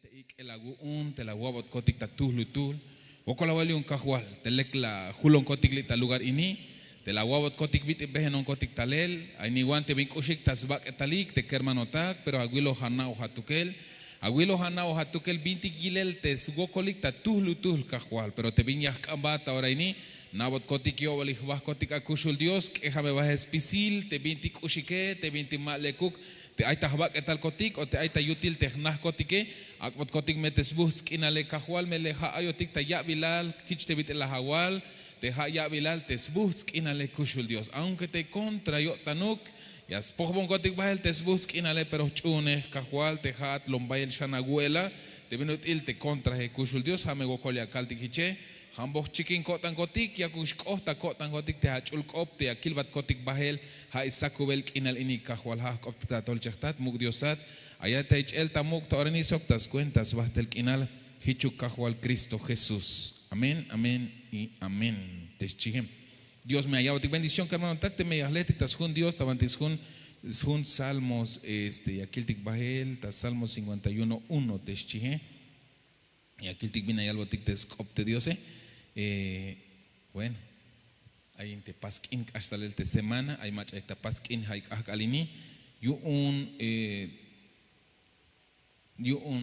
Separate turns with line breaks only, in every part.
te ik el aguun te la guabot kotik ta tuhlutul okola wali un kahual te lek la hulon kotik li ta lugar ini te la guabot kotik bit behenon kotik talel ay ni guante bin kushik tasbak etalik te kermanotak pero aguilo hanao hatukel binti gilel te sugokolik ta tuhlutul kahual pero te bin yakambata ahora ini nabot kotik yo wali bah kotik akushul Dios que jame bah espisil te binti kushike te binti malekuk te aita habak etal kotik o te aita yutil te nah kotike akbot kotik metes bus kinale kahwal mele ha ayotik ta ya bilal kich te bit la hawal te ha ya bilal te bus kinale kushul Dios aunque te contra yo tanuk ya spogbon kotik bahel te bus kinale pero chune kahwal te hat lombail shanaguela te binutil te contra he kushul Dios hame gokolia kaltikiche Hambok chikin kotan kotik ya kush kohta kotan kotik te hachul kop te akilbat kotik bahel ha isakubel kinal ini kahwal ha kopta tolchaktat mugdiosat ayata el tamuk ta orani soktas cuentas bahtel kinal hichuk kahwal Cristo Jesús. Amén, amén y amén. Teschihem. Dios me haya bendición que hermano takte me atletitas jun Dios tabantis jun salmos yakiltik bahel ta salmos 51:1 teschihe. Y akiltik bina yalbotik teskopte Dios bueno, hay te paskin hasta el semana, hay más esta paskin hay alini, yo un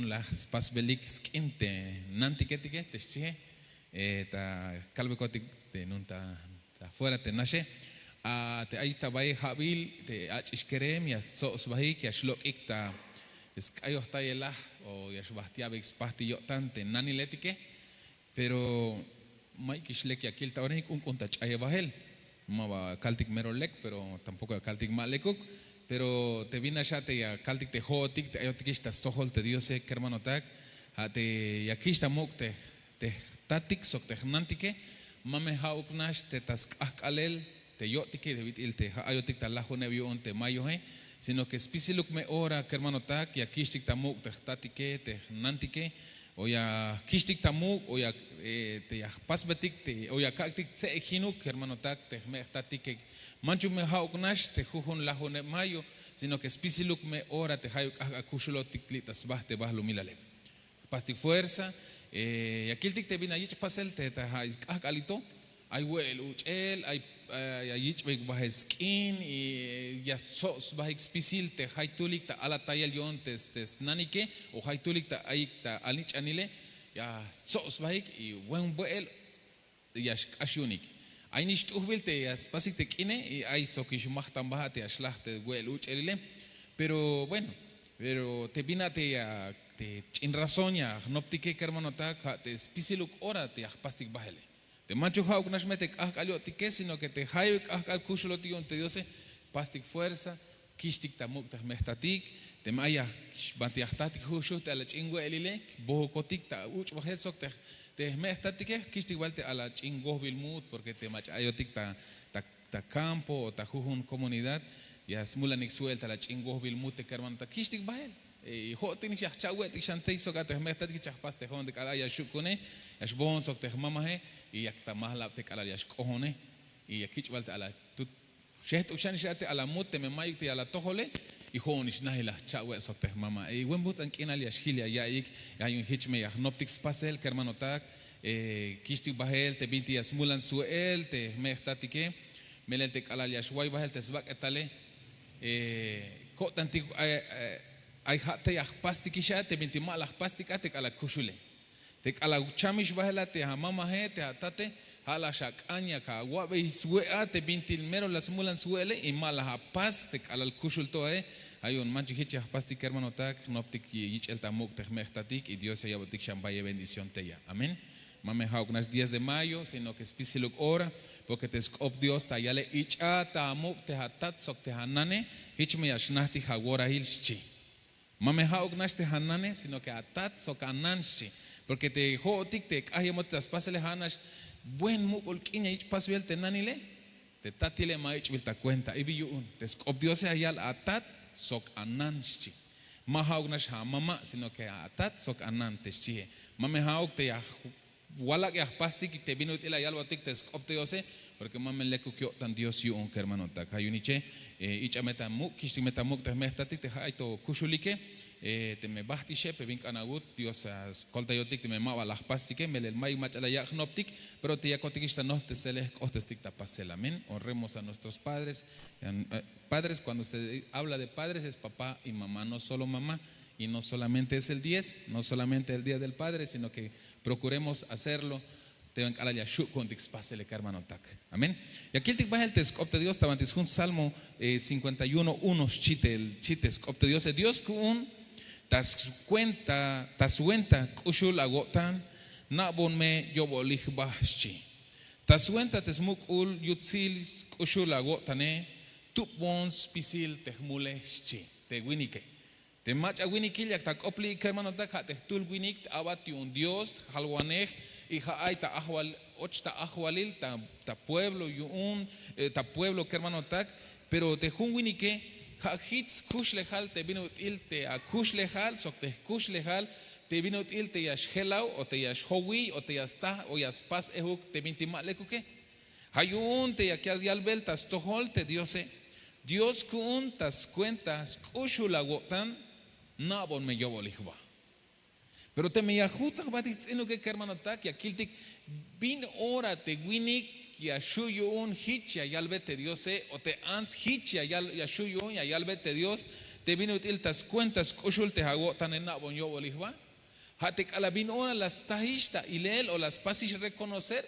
las pasbelik skin te nanti que te che ta calvecotic te nunta fuera te nashe te hay tabay habil te achishkerem ya sos bahik ya shlok ikta skayo tayela o ya shbahtia bex pasti yo tante nani letike pero Mike Shlek aquí el tabernik un contach ayabahel maba kaltik merolek pero tampoco kaltik malekuk pero te vina shate ya kaltik te hotik te ayotikista stohol te diose que hermano tak te yakista mok te tatik sok te nantike mame hauknash te taskalel te yotike de bitil te ayotik talajo nebio on te mayo sino que spisiluk me ora que hermano tak yakistik tamok te tatike te nantike o ya kishtik tamuk o ya te ya pasbetik te o ya kaktik se hinuk hermano tak te me tatik manchu me hauknash te jujun la jone mayo sino que spisiluk me ora te hayuk akushulo tiklitas bah te bahlu milale pastik fuerza ya kiltik te bina yich pasel te ta haiz akalito ay wel uchel ay yich beg bah skin y ya sos bah spisil te haytulik ta ala tayel yon te nanike o haytulik ta ayik ta alich anile ya sos bahik y buen wel ya ashunik ay nicht uhbil te ya pasik te kine y ay sokish mahtam bah te ashlah te wel uchelile pero bueno pero te bina te ya te in razón ya noptike hermano ta te spisiluk ora te pastik bahele te mancho hauk nash metek alio tike sino que te hayuk al kushulo tion te diose pastik fuerza kishtik tamuk ta mehtatik te maya bantiahtatik hushu te ala chingo elile boho kotik ta uch bahel sok te mehtatik kishtik walte ala chingo bilmut porque te mach ayotik ta campo o ta jujun comunidad ya smulanik suelta la chingo bilmut te kerman ta kishtik bahel y hotin shah chawet shantei soka te mehtatik chahpas te hon de kala ya shukune yash bon sok te mamahe y yakta mahla te kala yash kohone y yakich walte ala tut shet ushan shate ala mute me mayte ala tohole y honish nahila chawet sok te mama y wembus an kinal yash hilia ya ik hay un hitch me ya noptik spasel ke hermano tak kishtik bahel te binti yasmulan suel te mehtatike melel te kala yash way bahel te sbak etale kotantik ay hatte ya pastikisha te binti malak pastikate kala kushule te kala chamish bahela te mama he te atate hala shakanya ka wabe suea te binti mero las mulan suele y mala pas te kala kushul to hay un manchu hicha pastik hermano tak noptik yichel tamuk te mehtatik y Dios ya botik shambaye bendición te ya amén mame hauknas 10 de mayo sino que spisiluk ora porque te skop Dios ta yale icha tamuk te hatat sok te hanane hichme yashnahti hagora hilchi mame hauknash te hanane sino que atat sok ananshi porque te hotik te kahimot tas pasele hanash buen mukul kinya ich pasbel te nanile te tatile maich vilta cuenta ibiyun te skop Dios ayal atat sok ananshi ma hauknash ha mama sino que atat sok anan te chihe mame hauk te ya walak ya pastik te binut ila yal watik te skop Dios porque mame leku kyo tan Dios yu un hermano tak hayuniche icha metamuk kishti metamuk te mestati te haito kushulike te me basti shepe vink anagut Dios escolta yo tic te me mava las pastique me el mai machala ya noptic pero te ya cotiquista no te se les costestic tapasel amén. Honremos a nuestros padres. Padres, cuando se habla de padres es papá y mamá, no solo mamá, y no solamente es el 10, no solamente el día del padre, sino que procuremos hacerlo. Amén. Y aquí el tic baja el tescopte Dios tabantis un Salmo 51:1 chite el chites copte Dios Dios kun tas cuenta kushul agotan na bon me yobolich bahchi tas cuenta tesmuk ul yutzil kushul agotane tu bons pisil tehmuleschi te winike te mach awiniki yak tak opli hermano tak te tul winik abati un Dios halwanej y hay ta ahwal ochta ahwalil ta pueblo yun ta pueblo que hermano tak pero te junwini que ha hits kushlehal te vino il te a kushlehal sok te kushlehal te vino il te yash helau o te yash howi o te yasta o yas pas ehuk te vinti maleku que hayun te yakias yalbel tas tohol te Dios kun tas cuentas kushulagotan na bon me yobolihba. Pero te me ajusta batit eno que hermano tak ya kiltik bin ora te winik ya shuyo un hicha yalbete Dios o te ans hicha ya shuyo un yalbete Dios te vino il tas cuentas kushul te hagotan en bon yo bolihba hate kala bin ora las tahista ilel o las pasis reconocer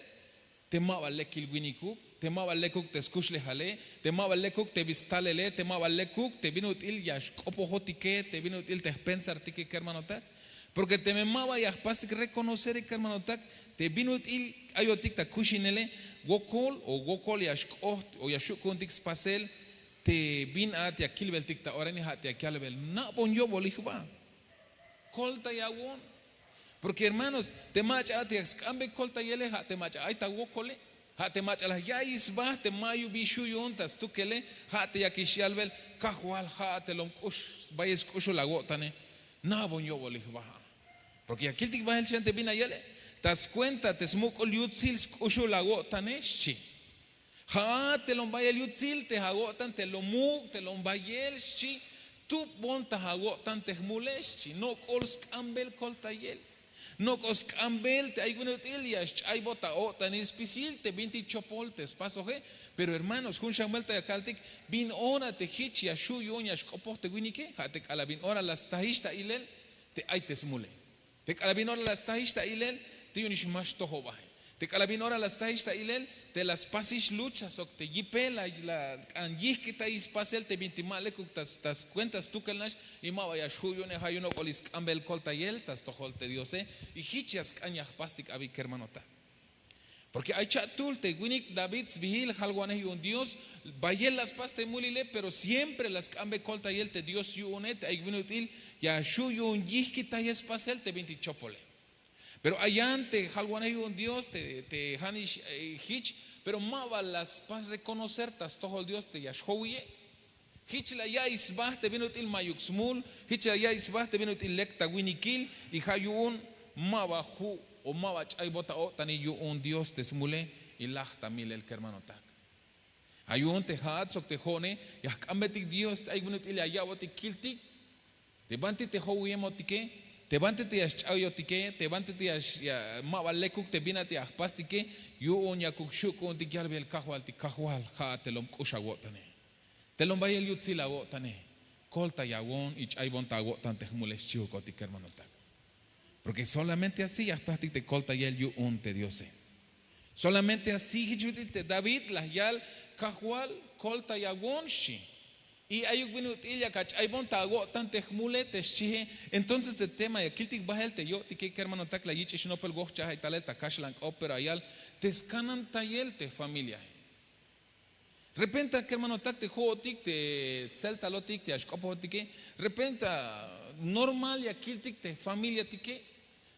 te mabalekil winiku te mabalekuk te skushle hale te mabalekuk te vistalele te mabalekuk te vino il yash opohotike te vino il te pensar tike hermano tak. Porque te me mava y pasik reconocer que hermano tak te vino il ayotik ta kushinele gokol yashkot o yashukun spasel te bin at ya kilbel tik ta orani hat ya kalbel na bon yo bolihba kolta yawon porque hermanos te macha at ya skambe kolta yele hat te macha ay ta gokole hat te macha la ya isba te mayu bishu yontas tukele hat ya kishalbel kahwal hat te lom kush bayes kushu la gotane na bon yo bolihba. Porque aquí el tic va el chante vina yele tas cuenta te smuk ol yutzil kushu la gotaneshi ha te lom bayel yutzil te hagotan te lomuk te lom bayel shi tu bon ta hagotan te muleshi no kols kambel koltayel no kos kambel te aygunot ilias ay bota otan espisil te 20 chopol te espacio he pero hermanos kun shamal ta kaltik bin ona te hichi ashu yonya shkopot te winike ha te kala bin ona las tahista ilel te ay te smule te calabinora las tahista ilel te yunish mash tohoba te calabinora las tahista ilel te las pasis luchas o te yipela la anjih que ta ispasel te vintimale kuk tas cuentas tu kelnash y ma vaya shuyone hayuno kolis kambel koltayel tas tohol te diose y hichias kanyah pastik abi kermanota. Porque hay chatul te winik David vigil halguaneh un Dios bayel las paste mulile pero siempre las cambe colta y el te Dios yuonet hay winutil ya shuyo un yihkita y espasel te 20 chopole. Pero allante halguaneh un Dios te hanish hich pero mava las pas reconocer tas toho Dios te yashhoye hich la ya isbah te winutil mayuxmul hich la ya isbah te winutil lekta winikil y hayun mava hu o mawach ay bota o tani yu un Dios te smule y lachta mil el hermano tak ayun te hat sok te jone ya kambetik Dios ay gunut ile ayawati kilti te banti te hoyemotike te banti te yachayotike te banti te ya mawalekuk te binati ahpastike yu un yakuk shukun ti galbel kahwal ti kahwal ha te lom kushawotane te lom bayel yutzila wotane kolta yawon ich ay bonta wotan te smule chiuko ti hermano tak. Porque solamente así hasta te colta y el un te diose. Solamente así te David las yal kahual colta y agonshi. Y hay un minuto illa cach hay bonta ago tante mulete chihe. Entonces el tema y aquí te bahel te yo te que hermano tak la yich no pel gocha hay tal ta kashlan opera yal te scanan tayel te familia. Repenta que hermano tak te jotik te celta lotik te ashkopotik. Repenta normal y aquí te familia tike.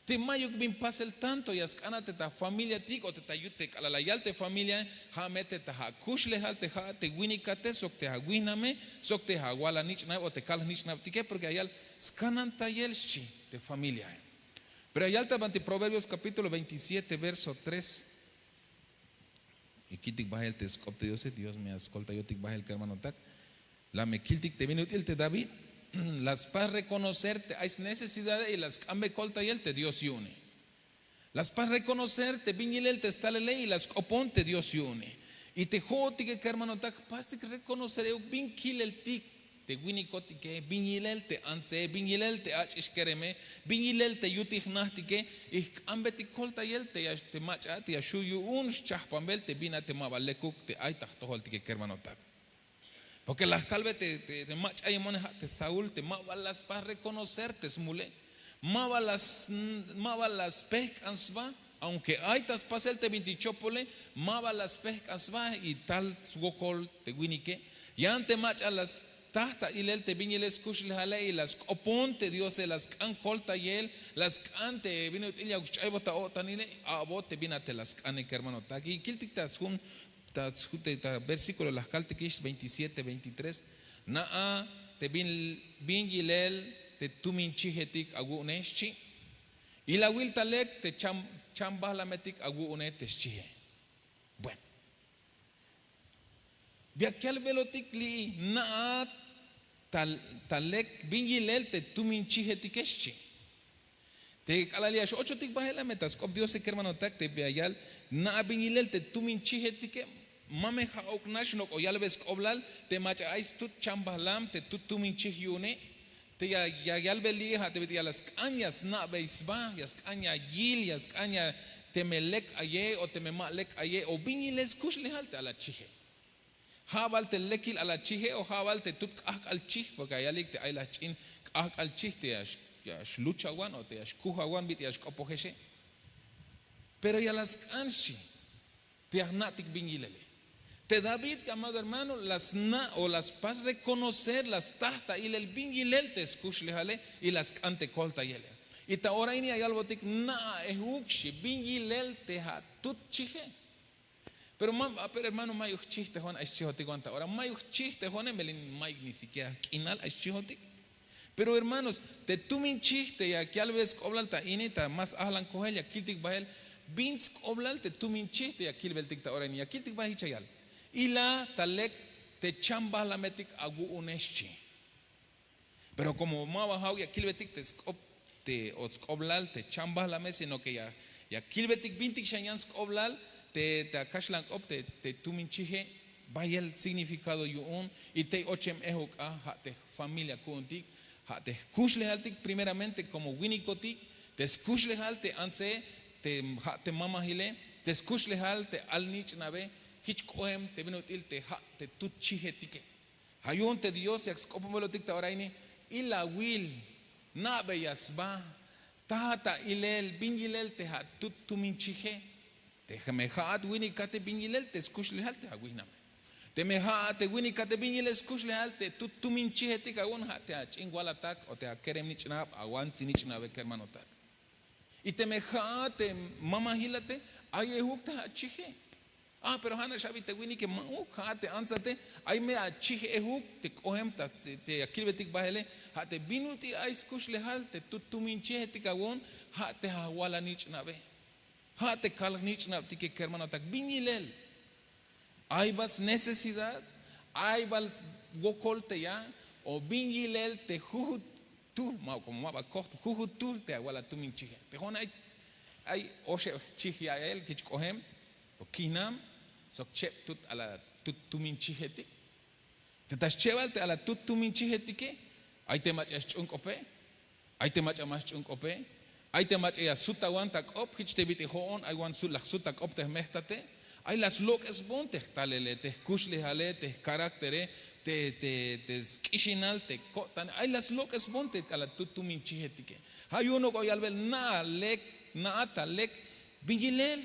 Te mayo bin pasel tanto y ascanate ta familia tik o te tayute a la yalte familia ha mete ta ha kushle halte ha te winikate sok te ha winame sok te ha wala nichna o te kal nichna tike porque ayal scanan tayelchi de familia. Pero ayal ante Proverbios capítulo 27 verso 3 y kitik bahel te skopte Dios me ascolta yo tik bahel hermano tak la me kiltik te vino te David las para reconocerte hay necesidades y las cambe colta y el te Dios une. Las para reconocerte viñilel te está la ley y las oponte Dios une. Y te joti que hermano tak paste que reconocer eu vinkil el tik te winikoti que viñilel te anse viñilel te ach iskereme viñilel te yuti hnahti que y ambeti colta y el te machati a shuyu un chahpambel te vina te mabalekuk te ay tahtoholti que hermano tak. Porque las calve te mach ay moneja te Saúl te mabalas para reconocerte smule. Mabalas pek ansva. Aunque hay tas pasel te vintichopole, mava las pescas va y tal suokol te winike, y ante mach a las tahta ilel te viñeles kushle hale y las oponte Dios se las can colta y él, las cante vino tilia guchaibota o tanile, a bote vinate las cane que hermano tagi, kiltitas hun, versículo las caltequish 27, 23, naa te viñilel te tumin chihetik aguneschi, y la wiltalek te chambas la metik agu une teschihe. Bueno, viakial velotik li na talek bingilel te tumin chihe tikeschi. Te kalaliash 8 tik bahela metas kop Dios se hermano tak te viayal na bingilel te tumin chihe tike mame haok nashnok o yalbes koblal te macha ais tut chambahlam te tut tumin chihyune. Te ya albeli ha te betia las cañas na beisba yas caña yil yas caña te melek aye o te memalek aye o biniles kushle halte a la chije habal te lekil a la chije o habal te tut al chij porque ayalik te ay la chin al chij te yash lucha wan o te yash kuha wan bit yash kopoheshe pero ya las canchi te agnatik binilele. Te David, amado hermano, las na o las pas reconocer las tahta y el bingilel te escuchlejale y las cante colta yele. Y ta ahora ini hay algo tic na ehukshi bingilel te ha tut chije. Pero hermano mayuch chiste hon es chihotik anta. Ahora mayuch chiste hon melin may ni siquiera kinal es chihotik. Pero hermanos, te tumin chiste ya que al vez coblalta inita más ahlan kohel ya kiltik bahel bins coblal te tumin chiste ya kilbeltik ta ahora ni ya kiltik bahi chayal. Y la talek te chamba la metik agu uneschi. Pero como ma bajau ya kilbetik te oskoblal te chamba la mes sino que ya kilbetik bintik shanyan skoblal te kashlan op te tuminchije vaya el significado yun y te ochem ehuk ha te familia kuntik ha te kushle haltik primeramente como winikotik te kushle halte anse te ha te mama hile te kushle halte al nich nabe hich kohem te vinutil te ha te tutchije tike hayun te Dios yak skopomelo tikta oraini ila will na beyasba tata ilel bingilel te ha tutuminchije te mehat winikate bingilel te skushli halte agwiname te mehat te winikate bingilel skushli halte tutuminchije tika un ha te chingwala tak o te kerem nichnab awan sinichna be hermano tak y te mehat te mama hilate ayehukta chije. Pero hana shabi te wini ke mau khate ansate ay me achih ehuk te kohem te akilbetik bahele ha te binuti ais kushle hal te tutuminche te kawon ha te hawala nich nabe ha te kal nich nab tike hermano tak binilel hay vas necesidad hay vas gokolte ya o binilel te juhut tu mau como ma koht juhut tul te hawala tuminche te hona ay oshe chihya el kich kohem o kinam sok chep tut ala tut tuminchihetik te taschevalte ala tut tuminchihetike ay te mach chunkope ay te mach mas chunkope ay te mach ya sutawan tak op hich te bit hoon ay wan sul sutak op te mehtate ay las lokes bonte talele te kushle hale te karaktere te skishinal te kotan ay las lokes bonte ala tut tuminchihetike hay uno go yalbel na lek na atalek bingilel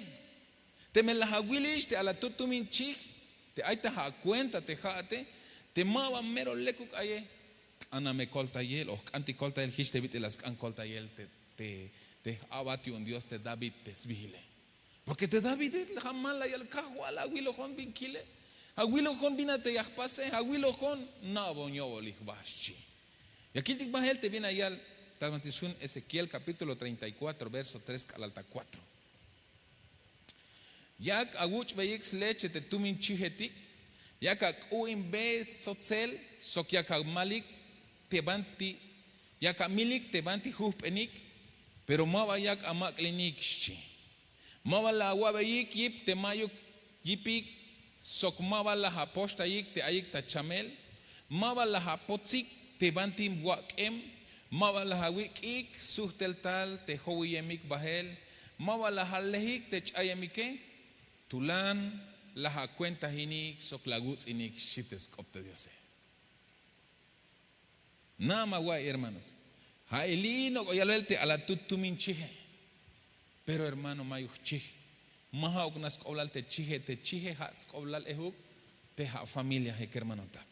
te me la hawilish te ala tutumin chich te aita ha cuenta te jate te mawa mero lekuk aye ana me colta yel o anti colta el histe bit las an colta yel te abati un Dios te David te svile porque te David jamala yal kahwala wilo hon bin kile awilo hon binate yahpase awilo hon na bonyo olich bashi y aquí tik bahel te viene ayal Tamantisun Ezequiel capítulo 34 verso 3 al 4. Yak aguch beyix leche te tumin chiheti yak uim be sotzel sok yak malik tebanti yak milik tebanti hup'enik, pero maba yak amaklinik shi. Maba la wabeyik yip te mayuk yipik sok maba la haposta yik te ayik ta chamel, maba la hapotzik te bantim wakem, maba la hawikik suhtel tal te howiyemik bahel, maba la halehik te chayemike, tulan la cuenta hinik sok laguts inik shites kopte Dios. Nama guay hermanos. Ha elino goyalte a la tutumin chije. Pero hermano mayuchi. Maha ognas koblal te chije hats koblal ehuk te ha familia he hermano tak.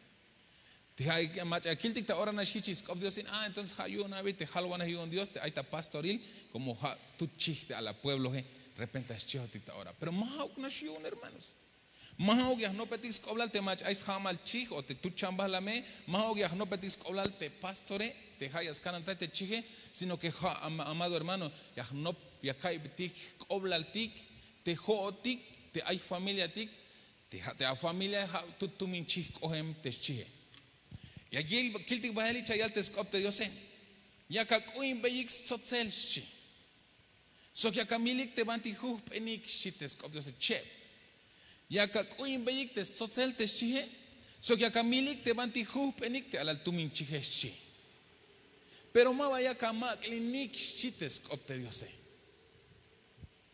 Te ha mach akiltik ta ora na shichis kob Dios entonces ha yo na te halwana hi on Dios te aita pastoril como ha tu chiste a la pueblo he repente es chiho ta ora. Pero maha ognas yo hermanos. Maha ogyah no petis koblal te mach ais hamal chih o te tu chambas la me, maha ogyah no petis koblal te pastore te hayas kananta te chije, sino que amado hermano, ya no ya kai tik koblal tik te hootik te hay familia tik te a familia tu min chih kohem te chije. Ya gil kiltik baheli chayal te skop te Dios. Ya ka kuin beyik sotsel chi. So ya kamilik te banti hup enik shites skop Dios chep. Ya ka kuin beyik te sotsel te chije. So ya kamilik te banti hup enik te alal tumin chije chi. Pero ma vaya ka maklinik shites skop te Dios.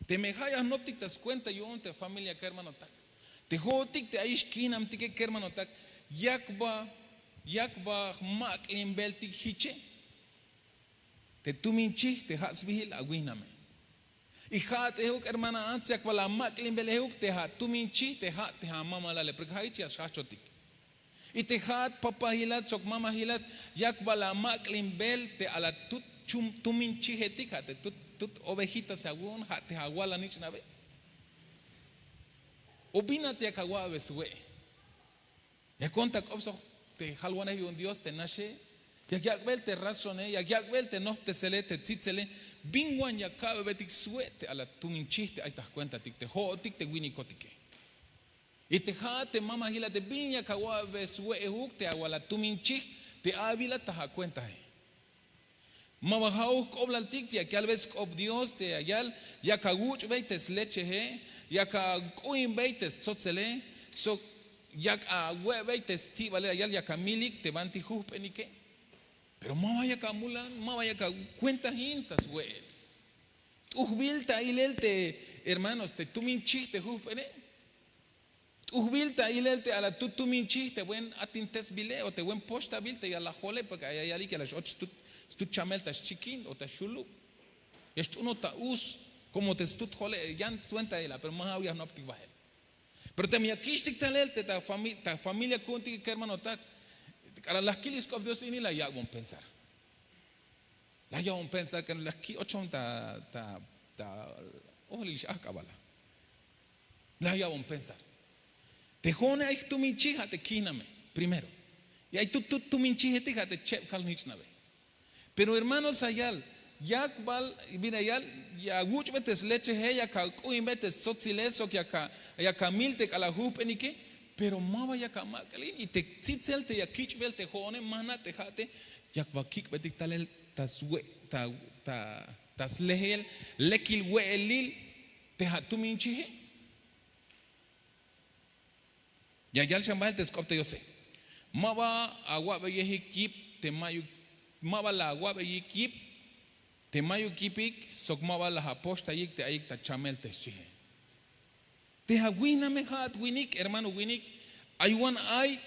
Te me hayas no te das cuenta yo te familia que hermano tak. Te hotik te aish kinam tike que hermano tak. Yakba maklin beltik hiche. Te tuminchi te hasbihil aguiname. Y hat ehuk hermana antes yakba la maklin belehuk te hat tuminchi te ha mama la le porque haichi as hachotik. Y te hat papa hilat sok mama hilat yakba la maklin bel te ala tut tuminchi hetik hat tut ovejitas agun hat te hawala nich nabe. Obina te akagwa beswe. Ya conta obso te halwana y un Dios te nashe ya yakbel te razone ya yakbel te no te sele te tsitzele bingwan ya kabe betik suete a la tuminchiste ahí te das cuenta tik te hotik te winikotike y te jate mama hila te binya kawa besue ehuk te awala tuminchih te avila te ha cuenta mama hau kobla tik ya que al vez ob Dios te ayal ya kaguch beites leche he ya ka kuin beites sotsele so yak a hueve te estivale ayal ya kamilik te banti penike pero ma vaya kamulan ma vaya ka cuenta hintas we uhbilta ilelte hermanos te tumin chiste hupene uhbilta ilelte a la tumin chiste buen atintes bile o te buen posta bilte ya la jole porque hay ali que las ocho tu chameltas chiquin o ta shulu esto no ta us como te stut jole yan suenta ela pero ma vaya no optiva. Pero te mi akishtik talel ta familia kunti que hermano tak para las kilis of Dios ini la ya bon pensar. La ya bon pensar que las ki ochon ta ohli akabala. La ya bon pensar. Te jone ay tu min chija te kiname primero. Y ay tu min chija te chep kal nich nabe. Pero hermanos ayal yakbal mira yal ya guch betes leche he ya ka kuin betes sotzileso ya ka milte kala hupenike pero maba ya ka makalin y te tsitzel te ya kichbel te jone mana te jate yakba kik betik talel taswe tas lehel lekil welil te hatumin chihe ya yal chambal te skopte yo sé maba agua be yekip te mayu maba la agua be yekip te mayu kipik sokmaba la aposta yik te ayik ta chamel te chihe te hawina me hat winik hermano winik aywan ay